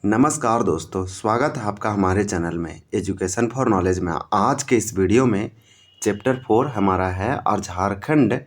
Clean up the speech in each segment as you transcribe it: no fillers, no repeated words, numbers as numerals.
नमस्कार दोस्तों, स्वागत है आपका हमारे चैनल में एजुकेशन फॉर नॉलेज में। आज के इस वीडियो में चैप्टर 4 हमारा है और झारखंड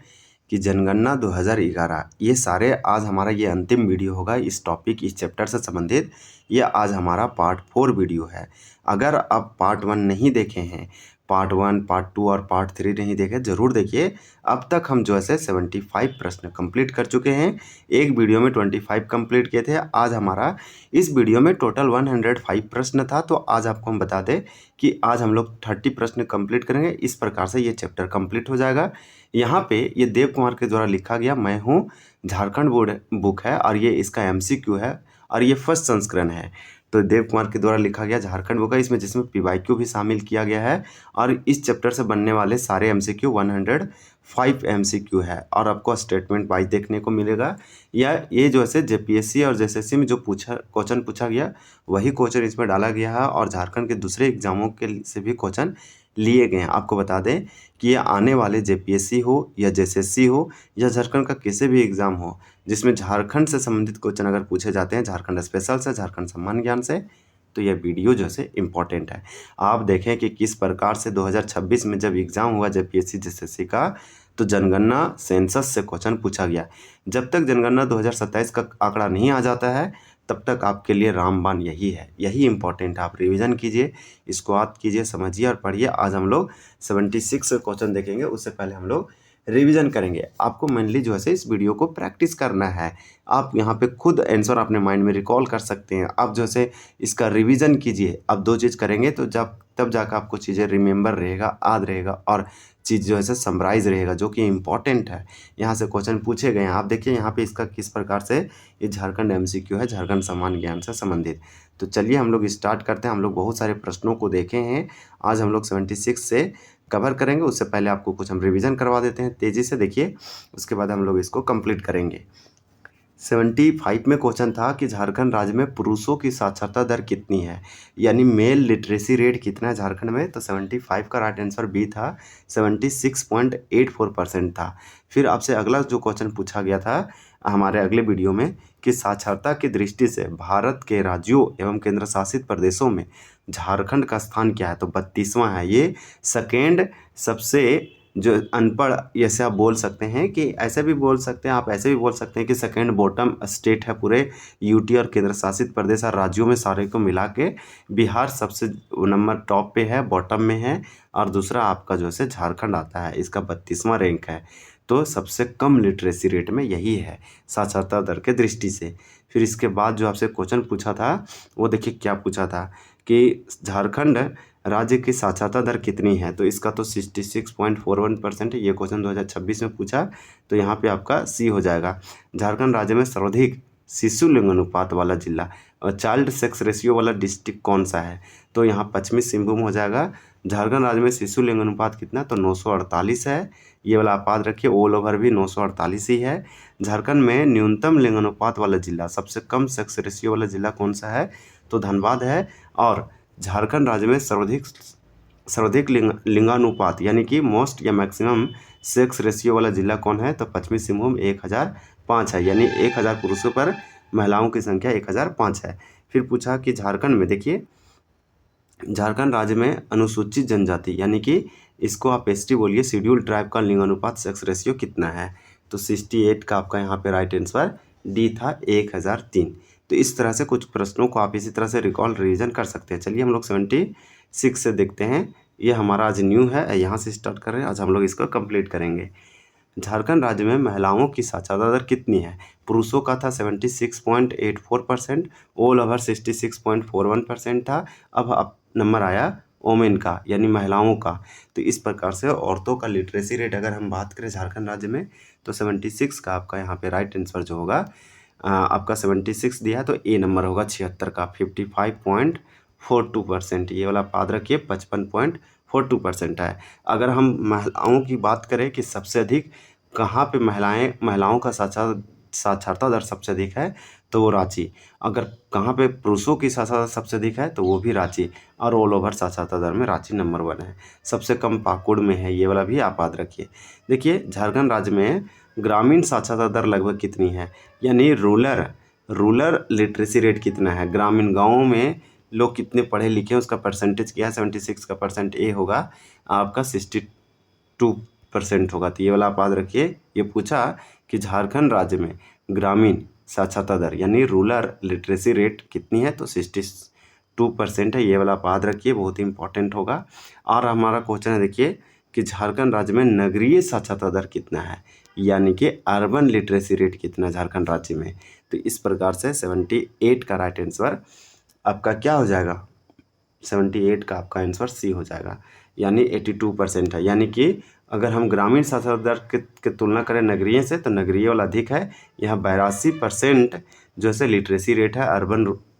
की जनगणना 2011। ये सारे आज हमारा ये अंतिम वीडियो होगा इस टॉपिक इस चैप्टर से संबंधित। ये आज हमारा पार्ट 4 वीडियो है। अगर आप पार्ट 1 नहीं देखे हैं, पार्ट 1, पार्ट 2 और पार्ट 3 नहीं देखे, ज़रूर देखिए। अब तक हम जो है 75 प्रश्न कंप्लीट कर चुके हैं। एक वीडियो में 25 कंप्लीट किए थे। आज हमारा इस वीडियो में टोटल 105 प्रश्न था। तो आज आपको हम बता दें कि आज हम लोग 30 प्रश्न कंप्लीट करेंगे। इस प्रकार से ये चैप्टर कंप्लीट हो जाएगा। यहाँ पे ये देव कुमार के द्वारा लिखा गया मैं हूँ झारखंड बोर्ड बुक है और ये इसका MCQ है और ये फर्स्ट संस्करण है। तो देव कुमार के द्वारा लिखा गया झारखंड बुक है, इसमें जिसमें PYQ भी शामिल किया गया है और इस चैप्टर से बनने वाले सारे MCQ 105 MCQ है और आपको स्टेटमेंट वाइज देखने को मिलेगा। या ये जो है JPSC और JSSC में जो क्वेश्चन पूछा गया वही क्वेश्चन इसमें डाला गया है और झारखंड के दूसरे एग्जामों के से भी क्वेश्चन लिए गए हैं। आपको बता दें कि ये आने वाले JPSC हो या JSSC हो या झारखंड का किसी भी एग्ज़ाम हो जिसमें झारखंड से संबंधित क्वेश्चन अगर पूछे जाते हैं, झारखंड स्पेशल से, झारखंड सम्मान ज्ञान से, तो यह वीडियो जो है इम्पॉर्टेंट है। आप देखें कि किस प्रकार से 2026 में जब एग्ज़ाम हुआ JPSC JSSC का, तो जनगणना सेंसस से क्वेश्चन पूछा गया। जब तक जनगणना 2027 का आंकड़ा नहीं आ जाता है तब तक आपके लिए रामबाण यही है, यही इम्पोर्टेंट है। आप रिवीजन कीजिए, इसको याद कीजिए, समझिए और पढ़िए। आज हम लोग 76 क्वेश्चन देखेंगे, उससे पहले हम लोग रिवीजन करेंगे। आपको मेनली जो है इस वीडियो को प्रैक्टिस करना है। आप यहाँ पे खुद आंसर अपने माइंड में रिकॉल कर सकते हैं। आप जो है इसका रिवीजन कीजिए। अब दो चीज़ करेंगे तो तब जाकर आपको चीज़ें रिमेंबर रहेगा, याद रहेगा और चीज़ जो है समराइज रहेगा, जो कि इम्पॉर्टेंट है। यहाँ से क्वेश्चन पूछे गए हैं। आप देखिए यहाँ पे इसका किस प्रकार से ये झारखंड MCQ है, झारखंड सम्मान ज्ञान से संबंधित। तो चलिए हम लोग स्टार्ट करते हैं। हम लोग बहुत सारे प्रश्नों को देखे हैं, आज हम लोग 76 से कवर करेंगे। उससे पहले आपको कुछ हम रिवीजन करवा देते हैं तेज़ी से, देखिए। उसके बाद हम लोग इसको कंप्लीट करेंगे। 75 में क्वेश्चन था कि झारखंड राज्य में पुरुषों की साक्षरता दर कितनी है, यानी मेल लिटरेसी रेट कितना है झारखंड में। तो 75 का राइट आंसर बी था, 76.84% था। फिर आपसे अगला जो क्वेश्चन पूछा गया था हमारे अगले वीडियो में कि साक्षरता की दृष्टि से भारत के राज्यों एवं केंद्र शासित प्रदेशों में झारखंड का स्थान क्या है। तो 32वां है। ये सेकेंड सबसे जो अनपढ़, ऐसे आप बोल सकते हैं कि ऐसे भी बोल सकते हैं, आप ऐसे भी बोल सकते हैं कि सेकेंड बॉटम स्टेट है पूरे यूटी और केंद्र शासित प्रदेश और राज्यों में सारे को मिला के बिहार सबसे नंबर टॉप पे है, बॉटम में है और दूसरा आपका जो है झारखंड आता है, इसका 32वां रैंक है। तो सबसे कम लिटरेसी रेट में यही है साक्षरता दर के दृष्टि से। फिर इसके बाद जो आपसे क्वेश्चन पूछा था वो देखिए क्या पूछा था कि झारखंड राज्य की साक्षरता दर कितनी है। तो इसका तो 66.41% है। ये क्वेश्चन 2026 में पूछा, तो यहाँ पे आपका सी हो जाएगा। झारखंड राज्य में सर्वाधिक शिशु लिंग अनुपात वाला जिला और चाइल्ड सेक्स रेशियो वाला डिस्ट्रिक्ट कौन सा है। तो यहाँ पश्चिमी सिंहभूम हो जाएगा। झारखंड राज्य में शिशु लिंग अनुपात कितना, तो 948 है। ये वाला आप याद रखिए, ऑल ओवर भी 948 ही है। झारखंड में न्यूनतम लिंग अनुपात वाला जिला, सबसे कम सेक्स रेशियो वाला जिला कौन सा है, तो धनबाद है। और झारखंड राज्य में सर्वाधिक लिंगानुपात यानी कि मोस्ट या मैक्सिमम सेक्स रेशियो वाला जिला कौन है, तो पश्चिमी सिंहभूम 1005 है, यानी 1000 पुरुषों पर महिलाओं की संख्या 1005 है। फिर पूछा कि झारखंड में, देखिए झारखंड राज्य में अनुसूचित जनजाति यानी कि इसको आप ST बोलिए, शेड्यूल ट्राइब का लिंगानुपात सेक्स रेशियो कितना है। तो 68 का आपका यहाँ पे राइट आंसर डी था, 1003। तो इस तरह से कुछ प्रश्नों को आप इसी तरह से रिकॉल रिवीजन कर सकते हैं। चलिए हम लोग 76 से देखते हैं। ये हमारा आज न्यू है, यहाँ से स्टार्ट कर रहे हैं। आज हम लोग इसको कंप्लीट करेंगे। झारखंड राज्य में महिलाओं की साक्षरता दर कितनी है। पुरुषों का था 76.84%, ऑल ओवर 66.41% था। अब नंबर आया वोमेन का, यानी महिलाओं का। तो इस प्रकार से औरतों का लिटरेसी रेट अगर हम बात करें झारखंड राज्य में, तो 76 का आपका यहाँ पे राइट आंसर जो होगा आपका 76 दिया है, तो ए नंबर होगा 76 का, 55.42%। ये वाला याद रखिए, 55.42% है। अगर हम महिलाओं की बात करें कि सबसे अधिक कहाँ पे महिलाओं का साक्षरता दर सबसे अधिक है, तो वो रांची। अगर कहाँ पे पुरुषों की साक्षरता सबसे अधिक है, तो वो भी रांची। और ऑल ओवर साक्षरता दर में रांची नंबर 1 है। सबसे कम पाकुड़ में है, ये वाला भी आप याद रखिए। देखिए झारखंड राज्य में ग्रामीण साक्षरता दर लगभग कितनी है, यानी रूरल रूरल लिटरेसी रेट कितना है, ग्रामीण गाँवों में लोग कितने पढ़े लिखे हैं उसका परसेंटेज क्या है। 76 का परसेंट ए होगा आपका 62% होगा। तो ये वाला आप याद रखिए। ये पूछा कि झारखंड राज्य में ग्रामीण साक्षरता दर यानी रूरल लिटरेसी रेट कितनी है, तो 62% है। ये वाला आप याद रखिए, बहुत ही इंपॉर्टेंट होगा। और हमारा क्वेश्चन है देखिए कि झारखंड राज्य में नगरीय साक्षरता दर कितना है, यानी कि अर्बन लिटरेसी रेट कितना है झारखंड राज्य में। तो इस प्रकार से 78 का राइट आंसर आपका क्या हो जाएगा, 78 का आपका आंसर सी हो जाएगा, यानी 82% है। यानी कि अगर हम ग्रामीण साक्षरता दर के तुलना करें नगरीय से, तो नगरीय वाला अधिक है। यहाँ 82% जो है लिटरेसी रेट है,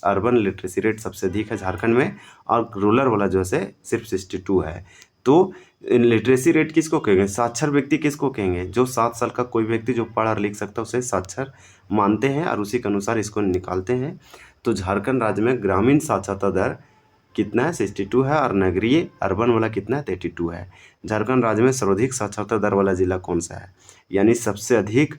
अर्बन लिटरेसी रेट सबसे अधिक है झारखंड में, और रूरल वाला जो है सिर्फ 62 है। तो लिटरेसी रेट किसको कहेंगे, साक्षर व्यक्ति किसको कहेंगे, जो 7 साल का कोई व्यक्ति जो पढ़ और लिख सकता है उसे साक्षर मानते हैं और उसी के अनुसार इसको निकालते हैं। तो झारखंड राज्य में ग्रामीण साक्षरता दर कितना है, 62 है, और नगरीय अर्बन वाला कितना है, 32 है। झारखंड राज्य में सर्वाधिक साक्षरता दर वाला जिला कौन सा है, यानी सबसे अधिक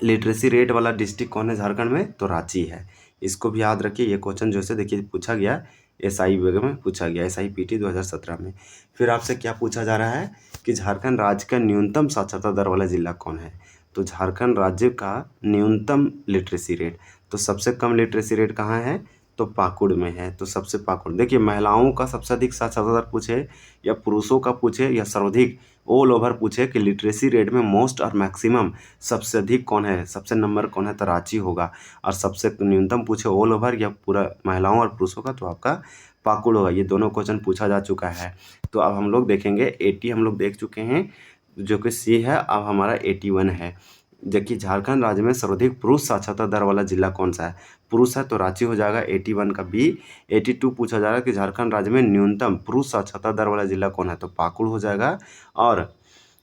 लिटरेसी रेट वाला डिस्ट्रिक्ट कौन है झारखंड में, तो रांची है। इसको भी याद रखिए। ये क्वेश्चन जो है देखिए पूछा गया एसआई में पूछा गया, एसआई पीटी 2017 में। फिर आपसे क्या पूछा जा रहा है कि झारखंड राज्य का न्यूनतम साक्षरता दर वाला जिला कौन है। तो झारखंड राज्य का न्यूनतम लिटरेसी रेट, तो सबसे कम लिटरेसी रेट कहाँ है, तो पाकुड़ में है। तो सबसे पाकुड़, देखिए महिलाओं का सबसे अधिक साक्षरता दर पूछे या पुरुषों का पूछे या सर्वाधिक ऑल ओवर पूछे कि लिटरेसी रेट में मोस्ट और मैक्सिमम सबसे अधिक कौन है, सबसे नंबर कौन है, तो रांची होगा। और सबसे न्यूनतम पूछे ऑल ओवर या पूरा महिलाओं और पुरुषों का, तो आपका पाकुड़ होगा। ये दोनों क्वेश्चन पूछा जा चुका है। तो अब हम लोग देखेंगे 80 हम लोग देख चुके हैं जो कि सी है। अब हमारा 81 है। जबकि झारखंड राज्य में सर्वाधिक पुरुष साक्षरता दर वाला जिला कौन सा है, पुरुष है तो रांची हो जाएगा 81 का बी। 82 पूछा जा रहा है कि झारखंड राज्य में न्यूनतम पुरुष साक्षरता दर वाला जिला कौन है, तो पाकुड़ हो जाएगा। और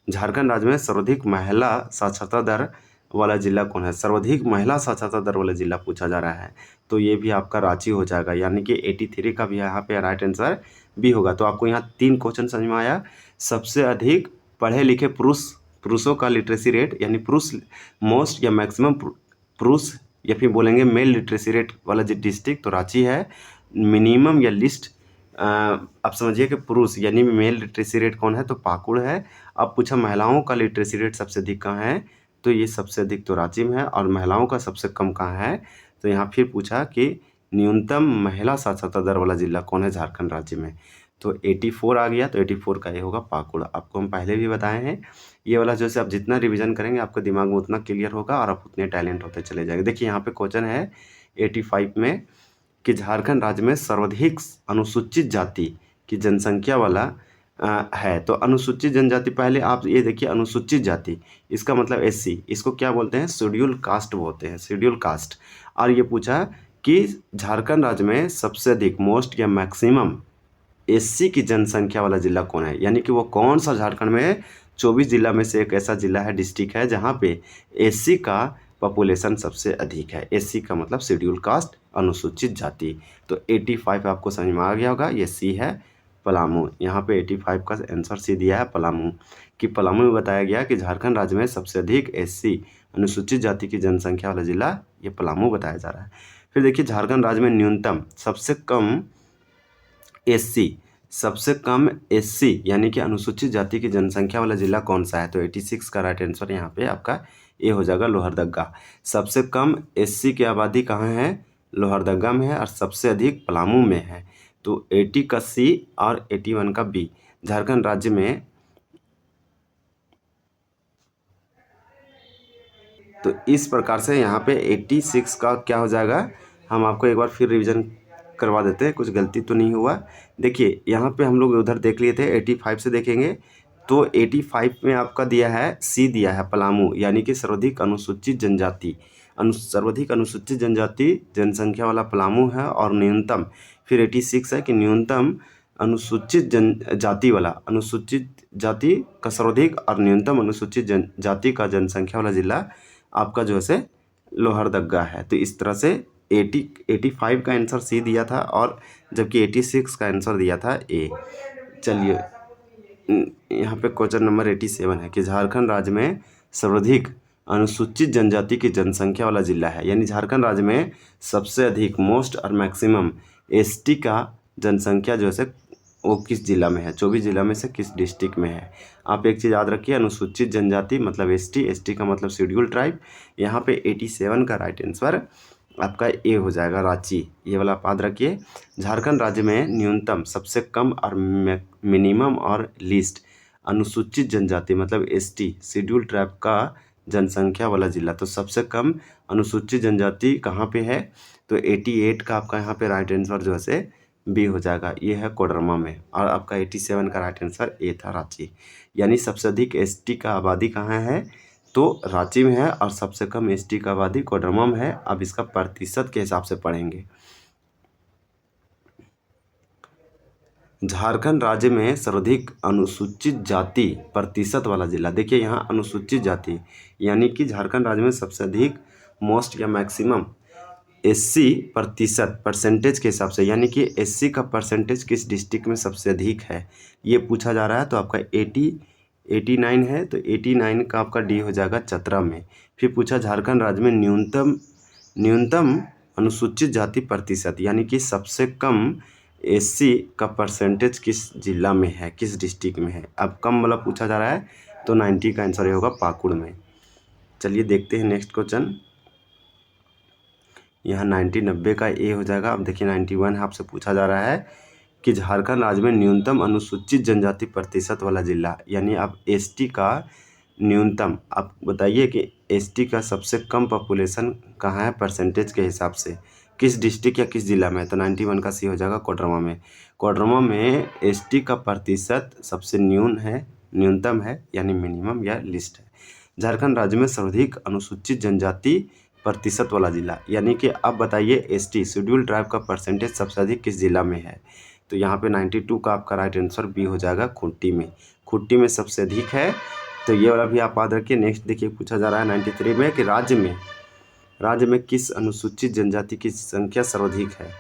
झारखंड राज्य में सर्वाधिक महिला साक्षरता दर वाला जिला कौन है, सर्वाधिक महिला साक्षरता दर वाला जिला पूछा जा रहा है, तो ये भी आपका रांची हो जाएगा। यानी कि 83 का भी यहाँ पे राइट आंसर बी होगा। तो आपको यहाँ 3 क्वेश्चन समझ में आया। सबसे अधिक पढ़े लिखे पुरुषों का लिटरेसी रेट, यानी पुरुष मोस्ट या मैक्सिमम पुरुष, या फिर बोलेंगे मेल लिटरेसी रेट वाला जो डिस्ट्रिक्ट, तो रांची है। मिनिमम या लिस्ट आप समझिए कि पुरुष यानी मेल लिटरेसी रेट कौन है, तो पाकुड़ है। अब पूछा महिलाओं का लिटरेसी रेट सबसे अधिक कहाँ है, तो ये सबसे अधिक तो रांची में है। और महिलाओं का सबसे कम कहाँ है, तो यहाँ फिर पूछा कि न्यूनतम महिला साक्षरता दर वाला जिला कौन है झारखंड राज्य में, तो 84 आ गया। तो 84 का ये होगा पाकुड़। आपको हम पहले भी बताए हैं। ये वाला जो है आप जितना रिवीजन करेंगे आपके दिमाग में उतना क्लियर होगा और आप उतने टैलेंट होते चले जाएंगे। देखिए यहाँ पे क्वेश्चन है 85 में कि झारखंड राज्य में सर्वाधिक अनुसूचित जाति की जनसंख्या वाला है। तो अनुसूचित जनजाति, पहले आप ये देखिए अनुसूचित जाति, इसका मतलब एससी, इसको क्या बोलते हैं, शेड्यूल कास्ट बोलते हैं, शेड्यूल कास्ट। और ये पूछा कि झारखंड राज्य में सबसे अधिक मोस्ट या मैक्सिमम एससी की जनसंख्या वाला जिला कौन है, यानी कि वो कौन सा झारखंड में 24 जिला में से एक ऐसा जिला है, डिस्ट्रिक्ट है, जहाँ पे एससी का पॉपुलेशन सबसे अधिक है। एससी का मतलब शेड्यूल कास्ट, अनुसूचित जाति। तो 85 आपको समझ में आ गया होगा, ये सी है पलामू। यहाँ पे 85 का आंसर सी दिया है पलामू। कि पलामू में बताया गया कि झारखंड राज्य में सबसे अधिक एससी अनुसूचित जाति की जनसंख्या वाला जिला ये पलामू बताया जा रहा है। फिर देखिए झारखंड राज्य में न्यूनतम सबसे कम एससी, सबसे कम एससी यानी कि अनुसूचित जाति की जनसंख्या वाला जिला कौन सा है, तो 86 का राइट आंसर यहाँ पे आपका ए हो जाएगा, लोहरदगा। सबसे कम एससी की आबादी कहाँ है, लोहरदगा में है, और सबसे अधिक पलामू में है। तो 80 का सी और 81 का बी। झारखंड राज्य में तो इस प्रकार से यहाँ पे 86 का क्या हो जाएगा, हम आपको एक बार फिर रिवीजन करवा देते हैं, कुछ गलती तो नहीं हुआ। देखिए यहाँ पे हम लोग उधर देख लिए थे, 85 से देखेंगे तो 85 में आपका दिया है सी दिया है पलामू, यानी कि सर्वाधिक अनुसूचित जनजाति, सर्वाधिक अनुसूचित जनजाति जनसंख्या वाला पलामू है। और न्यूनतम फिर 86 है कि न्यूनतम अनुसूचित जनजाति वाला, अनुसूचित जाति का सर्वाधिक और न्यूनतम अनुसूचित जनजाति का जनसंख्या वाला जिला आपका जो है लोहरदगा है। तो इस तरह से 85 का आंसर सी दिया था, और जबकि 86 का आंसर दिया था ए। चलिए यहाँ पे क्वेश्चन नंबर 87 है कि झारखंड राज्य में सर्वाधिक अनुसूचित जनजाति की जनसंख्या वाला जिला है, यानी झारखंड राज्य में सबसे अधिक मोस्ट और मैक्सिमम एसटी का जनसंख्या जो है वो किस जिला में है, 24 जिला में से किस डिस्ट्रिक्ट में है। आप एक चीज़ याद रखिए, अनुसूचित जनजाति मतलब एसटी, एसटी का मतलब शेड्यूल ट्राइब। यहाँ पे 87 का राइट आंसर आपका ए हो जाएगा, रांची। ये वाला आप याद रखिए। झारखंड राज्य में न्यूनतम, सबसे कम और मिनिमम और लीस्ट अनुसूचित जनजाति मतलब एसटी शेड्यूल ट्राइब का जनसंख्या वाला जिला। तो सबसे कम अनुसूचित जनजाति कहाँ पे है, तो 88 का आपका यहाँ पे राइट आंसर जो है बी हो जाएगा, ये है कोडरमा में। और आपका 87 का राइट आंसर ए था, रांची। यानी सबसे अधिक एसटी का आबादी कहाँ है, तो रांची में है, और सबसे कम एसटी का आबादी कोडरमा में है। अब इसका प्रतिशत के हिसाब से पढ़ेंगे। झारखंड राज्य में सर्वाधिक अनुसूचित जाति प्रतिशत वाला जिला, देखिए यहाँ अनुसूचित जाति यानी कि झारखंड राज्य में सबसे अधिक मोस्ट या मैक्सिमम एससी प्रतिशत परसेंटेज के हिसाब से, यानी कि एससी का परसेंटेज किस डिस्ट्रिक्ट में सबसे अधिक है ये पूछा जा रहा है। तो आपका 89 है, तो 89 का आपका डी हो जाएगा, चतरा में। फिर पूछा झारखंड राज्य में न्यूनतम अनुसूचित जाति प्रतिशत, यानी कि सबसे कम एससी का परसेंटेज किस जिला में है, किस डिस्ट्रिक्ट में है। अब कम वाला पूछा जा रहा है, तो 90 का आंसर होगा पाकुड़ में। चलिए देखते हैं नेक्स्ट क्वेश्चन। यहाँ 90 का ए हो जाएगा। अब देखिए 91 आपसे पूछा जा रहा है कि झारखंड राज्य में न्यूनतम अनुसूचित जनजाति प्रतिशत वाला जिला, यानी आप एसटी का न्यूनतम, आप बताइए कि एसटी का सबसे कम पॉपुलेशन कहाँ है परसेंटेज के हिसाब से, किस डिस्ट्रिक्ट या किस जिला में है। तो 91 का सी हो जाएगा, कोडरमा में। कोडरमा में एसटी का प्रतिशत सबसे न्यूनतम है, यानी मिनिमम या लिस्ट है। झारखंड राज्य में सर्वाधिक अनुसूचित जनजाति प्रतिशत वाला जिला, यानी कि अब बताइए एसटी शेड्यूल ट्राइब का परसेंटेज सबसे अधिक किस जिला में है। तो यहाँ पे 92 का आपका राइट आंसर बी हो जाएगा, खूंटी में। खूंटी में सबसे अधिक है, तो ये वाला भी आप याद रखिए। नेक्स्ट देखिए पूछा जा रहा है 93 में कि राज्य में किस अनुसूचित जनजाति की संख्या सर्वाधिक है।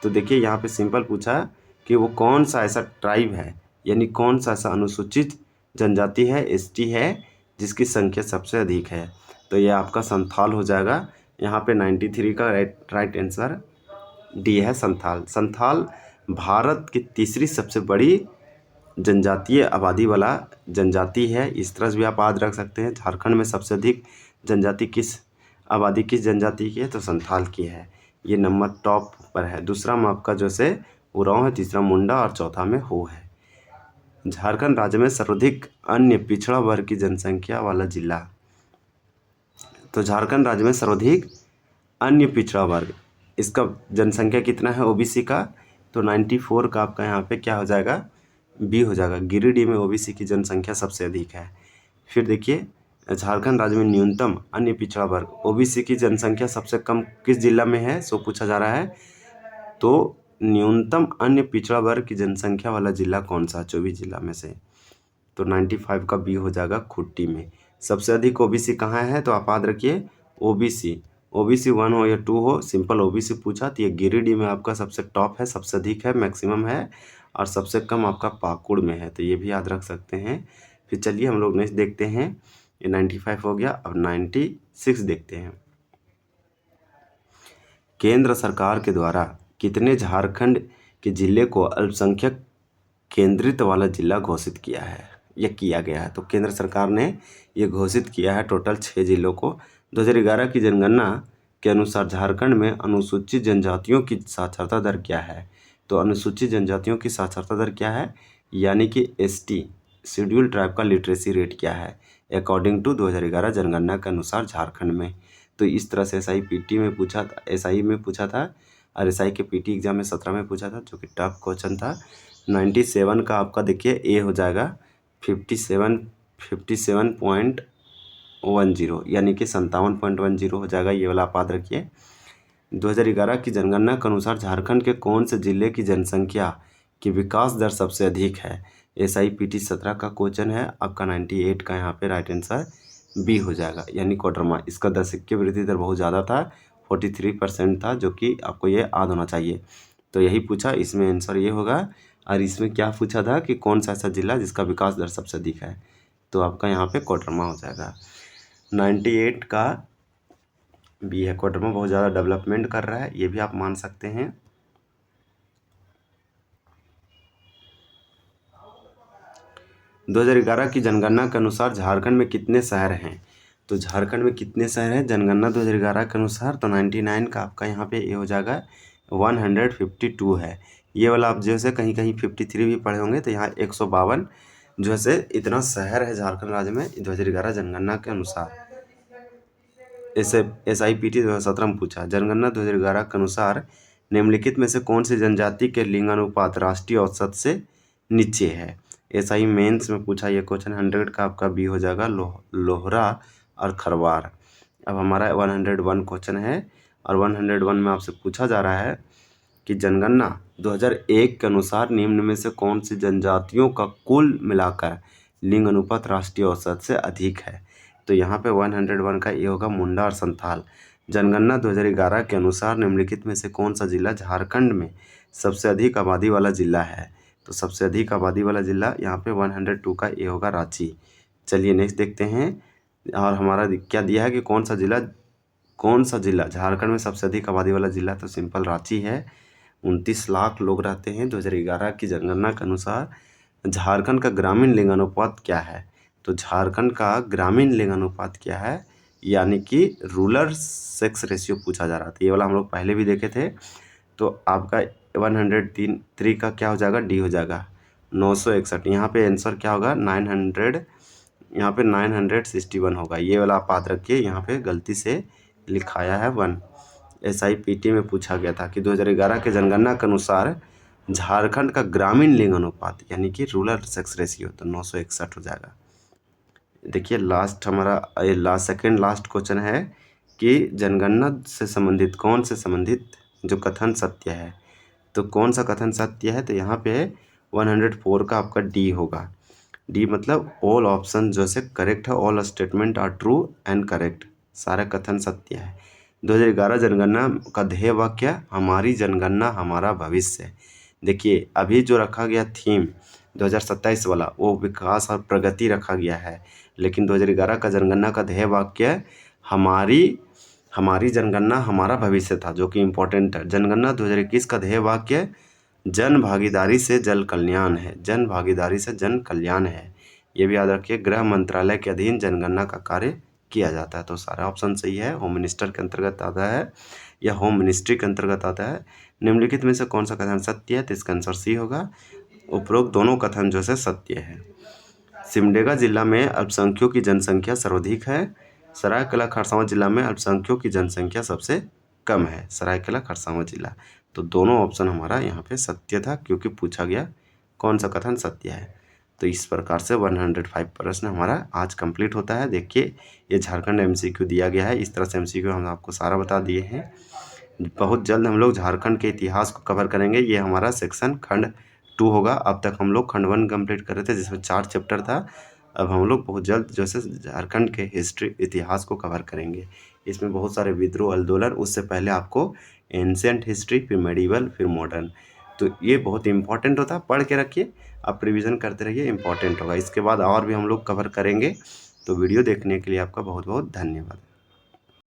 तो देखिए यहाँ पे सिंपल पूछा कि वो कौन सा ऐसा ट्राइब है, यानी कौन सा ऐसा अनुसूचित जनजाति है, एसटी है, जिसकी संख्या सबसे अधिक है। तो ये आपका संथाल हो जाएगा। यहाँ पे 93 का राइट आंसर डी है, संथाल। संथाल भारत की तीसरी सबसे बड़ी जनजातीय आबादी वाला जनजाति है। इस तरह से भी आप याद रख सकते हैं। झारखंड में सबसे अधिक जनजाति आबादी किस जनजाति की है, तो संथाल की है। ये नंबर टॉप पर है। दूसरा में आपका जो है उरांव है, तीसरा मुंडा और चौथा में हो है। झारखंड राज्य में सर्वाधिक अन्य पिछड़ा वर्ग की जनसंख्या वाला जिला, तो झारखंड राज्य में सर्वाधिक अन्य पिछड़ा वर्ग, इसका जनसंख्या कितना है ओबीसी का, तो 94 का आपका यहाँ पे क्या हो जाएगा, बी हो जाएगा। गिरिडीह में ओबीसी की जनसंख्या सबसे अधिक है। फिर देखिए झारखंड राज्य में न्यूनतम अन्य पिछड़ा वर्ग, ओबीसी की जनसंख्या सबसे कम किस जिला में है, सो पूछा जा रहा है। तो न्यूनतम अन्य पिछड़ा वर्ग की जनसंख्या वाला जिला कौन सा, 24 जिला में से, तो 95 का बी हो जाएगा, खूंटी में। सबसे अधिक ओबीसी कहाँ है, तो आप याद रखिए ओबीसी 1 हो या 2 हो, सिंपल ओबीसी पूछा तो ये गिरिडीह में आपका सबसे टॉप है, सबसे अधिक है, मैक्सिमम है, और सबसे कम आपका पाकुड़ में है। तो ये भी याद रख सकते हैं। फिर चलिए हम लोग नेक्स्ट देखते हैं। ये 95 हो गया। अब 96 देखते हैं। केंद्र सरकार के द्वारा कितने झारखंड के जिले को अल्पसंख्यक केंद्रित वाला जिला घोषित किया है या किया गया है। तो केंद्र सरकार ने ये घोषित किया है टोटल 6 जिलों को। 2011 की जनगणना के अनुसार झारखंड में अनुसूचित जनजातियों की साक्षरता दर क्या है। तो अनुसूचित जनजातियों की साक्षरता दर क्या है, यानी कि एसटी शेड्यूल ट्राइब का लिटरेसी रेट क्या है अकॉर्डिंग टू 2011 जनगणना के अनुसार झारखंड में। तो इस तरह से एसआई पीटी में पूछा था, एसआई में पूछा था, और एसआई के पीटी एग्जाम में 17 में पूछा था, जो कि टफ क्वेश्चन था। 97 का आपका देखिए ए हो जाएगा, 57.10 यानी कि 57.10 हो जाएगा। ये वाला आप याद रखिए। 2011 की जनगणना के अनुसार झारखंड के कौन से जिले की जनसंख्या की विकास दर सबसे अधिक है। एसआई पीटी 17 का क्वेश्चन है आपका। 98 का यहाँ पे राइट आंसर बी हो जाएगा, यानी कोडरमा। इसका दर सिक्के वृद्धि दर बहुत ज़्यादा था, 43% था, जो कि आपको ये याद होना चाहिए। तो यही पूछा, इसमें आंसर ये होगा। और इसमें क्या पूछा था कि कौन सा ऐसा जिला जिसका विकास दर सबसे अधिक है, तो आपका यहाँ पे कोडरमा हो जाएगा। 98 का बी है। कोडरमा बहुत ज़्यादा डेवलपमेंट कर रहा है, ये भी आप मान सकते हैं। दो 2011 की जनगणना के अनुसार झारखंड में कितने शहर हैं? तो झारखंड में कितने शहर हैं जनगणना 2011 के अनुसार? तो 99 का आपका यहाँ पे ये हो जाएगा 152 है। ये वाला आप जैसे कहीं कहीं 53 भी पढ़े होंगे, तो यहाँ 152 जो है इतना शहर है झारखंड राज्य में 2011 जनगणना के अनुसार। SIPT 2017 में पूछा, जनगणना 2011 के अनुसार निम्नलिखित में से कौन सी जनजाति के लिंग अनुपात राष्ट्रीय औसत से नीचे है? SI मेंस में पूछा ये क्वेश्चन। 100 का आपका बी हो जाएगा लोहरा और खरवार। अब हमारा 101 क्वेश्चन है, और 101 में आपसे पूछा जा रहा है कि जनगणना 2001 के अनुसार निम्न में से कौन सी जनजातियों का कुल मिलाकर लिंग अनुपात राष्ट्रीय औसत से अधिक है? तो यहाँ पे 101 का ये होगा मुंडा और संथाल। जनगणना 2011 के अनुसार निम्नलिखित में से कौन सा जिला झारखंड में सबसे अधिक आबादी वाला जिला है? तो सबसे अधिक आबादी वाला जिला यहाँ पे 102 का ये होगा रांची। चलिए नेक्स्ट देखते हैं, और हमारा क्या दिया है कि कौन सा जिला झारखंड में सबसे अधिक आबादी वाला जिला? तो सिंपल रांची है। 29 लाख लोग रहते हैं 2011 की जनगणना के अनुसार। झारखंड का ग्रामीण लिंग अनुपात क्या है? तो झारखंड का ग्रामीण लिंग अनुपात क्या है, यानी कि रूरल सेक्स रेशियो पूछा जा रहा था। ये वाला हम लोग पहले भी देखे थे। तो आपका 103 का क्या हो जाएगा? डी हो जाएगा 961। यहाँ पे आंसर क्या होगा? 900, यहाँ पे 961 होगा। ये वाला आप याद रखिए, यहाँ पे गलती से लिखाया है 1। SIPT में पूछा गया था कि 2011 के जनगणना के अनुसार झारखंड का ग्रामीण लिंग अनुपात यानी कि रूरल सेक्स रेशियो, तो 961 हो जाएगा। देखिए लास्ट हमारा सेकेंड लास्ट क्वेश्चन है कि जनगणना से संबंधित कौन से संबंधित जो कथन सत्य है? तो कौन सा कथन सत्य है? तो यहाँ पे 104 का आपका डी होगा। डी मतलब ऑल ऑप्शन जो से करेक्ट है, all statement are true and correct, सारा कथन सत्य है। 2011 जनगणना का ध्येय वाक्य हमारी जनगणना हमारा भविष्य। देखिए अभी जो रखा गया थीम 2027 वाला वो विकास और प्रगति रखा गया है, लेकिन 2011 का जनगणना का ध्येय वाक्य हमारी जनगणना हमारा भविष्य था, जो कि इम्पोर्टेंट है। जनगणना 2021 का ध्येय वाक्य जन भागीदारी से जन कल्याण है। जन भागीदारी से जन कल्याण है, ये भी याद रखिए। गृह मंत्रालय के अधीन जनगणना का कार्य किया जाता है। तो सारा ऑप्शन सही है। होम मिनिस्टर के अंतर्गत आता है या होम मिनिस्ट्री के अंतर्गत आता है। निम्नलिखित में से कौन सा कथन सत्य है? तो इसका आंसर सी होगा। उपरोक्त दोनों कथन जो है सत्य है। सिमडेगा जिला में अल्पसंख्यकों की जनसंख्या सर्वाधिक है। सरायकेला खरसावां जिला में अल्पसंख्यकों की जनसंख्या सबसे कम है। सरायकेला खरसावां जिला। तो दोनों ऑप्शन हमारा यहाँ पे सत्य था, क्योंकि पूछा गया कौन सा कथन सत्य है। तो इस प्रकार से 105 प्रश्न हमारा आज कंप्लीट होता है। देखिए ये झारखंड MCQ दिया गया है। इस तरह से MCQ हम आपको सारा बता दिए हैं। बहुत जल्द हम लोग झारखंड के इतिहास को कवर करेंगे। ये हमारा सेक्शन खंड 2 होगा। अब तक हम लोग खंड 1 कंप्लीट कर रहे थे, जिसमें 4 चैप्टर था। अब हम लोग बहुत जल्द जैसे झारखंड के हिस्ट्री इतिहास को कवर करेंगे। इसमें बहुत सारे विद्रोह आंदोलन, उससे पहले आपको एंशिएंट हिस्ट्री, फिर मेडिवल, फिर मॉडर्न। तो ये बहुत इंपॉर्टेंट होता है, पढ़ के रखिए, आप रिवीजन करते रहिए, इंपॉर्टेंट होगा। इसके बाद और भी हम लोग कवर करेंगे। तो वीडियो देखने के लिए आपका बहुत बहुत धन्यवाद।